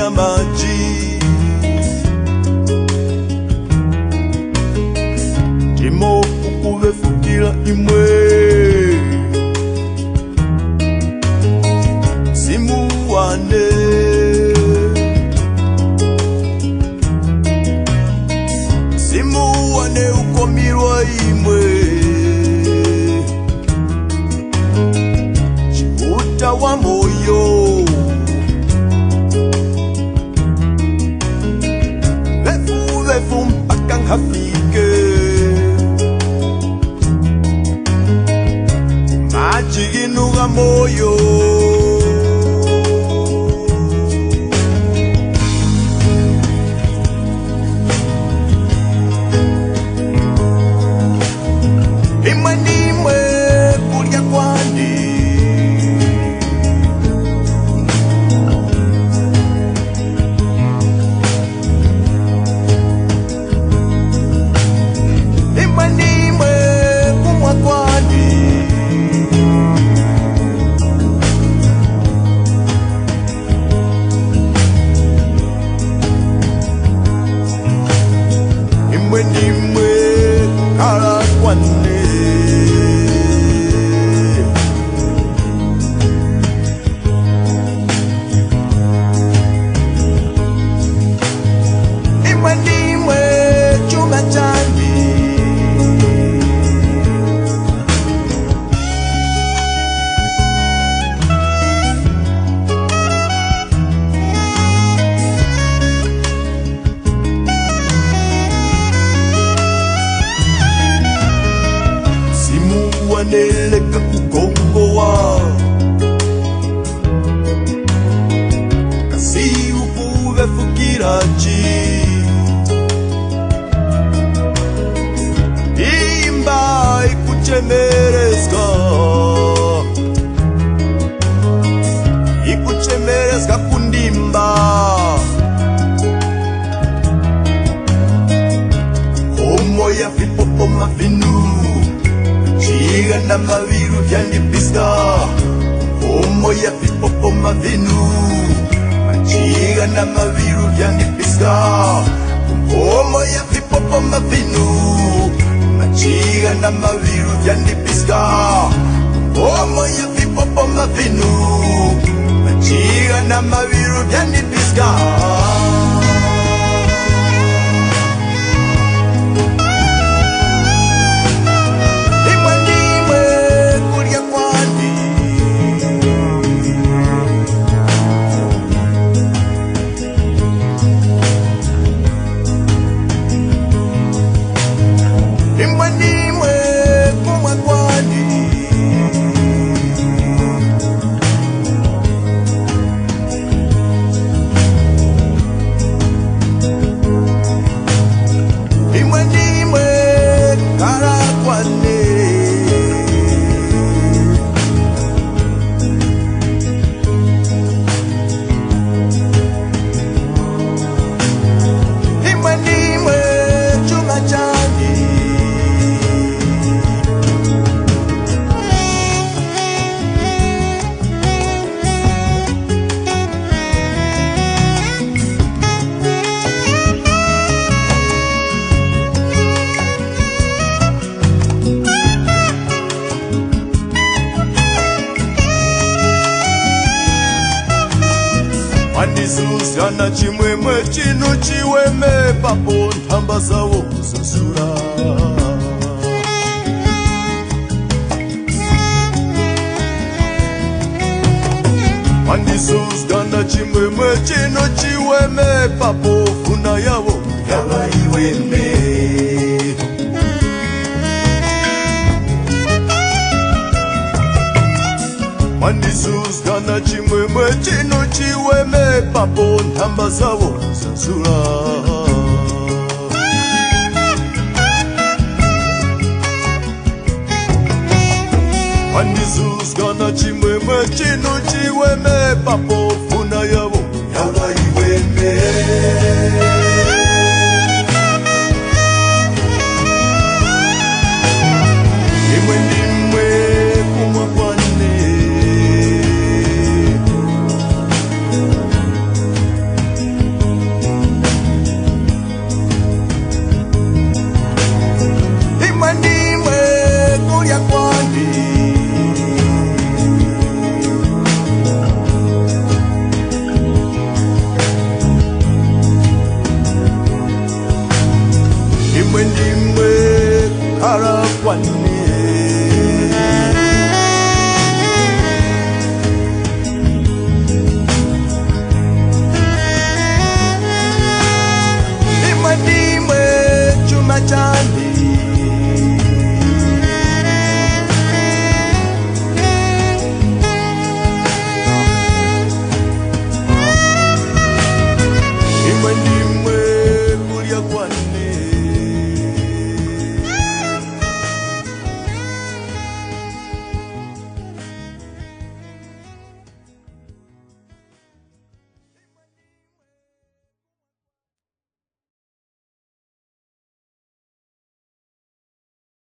ya maji Imo ukuve fukila imwe Simuwane Simuwane ukomirwa imwe Chibuta wa moyo Vefu mpaka hafike Maji inuga moyo Imwe kulia kwani Imwe kumwa kwani Imwe kala kwani chuma changi Simuwaneleka kukongowa Kasi ukuve fukirachi Imba ikuchemerezga kundimba Homo ya vipopo mavinu Chiga na maviru vyanipiska Homo ya vipopo mavinu Chiga na maviru vyanipiska Homo ya vipopo mavinu Chiga na maviru vyanipiska Homo ya vipopo mavinu Chiga na maviru vyanipiska Imwe kulia kwani Imwe kumwa kwani Imwe kala kwani Imwe chuma changi Andizuzana chimwemwe chino chiweme papo ntamba zawo zuzura Andizuzana chimwemwe chino chiweme papo funa yawo yaba iweme Andizuzana chimwemwe chino chiweme papo ntamba zawo zazura Andizuzana chimwemwe chino chiweme papo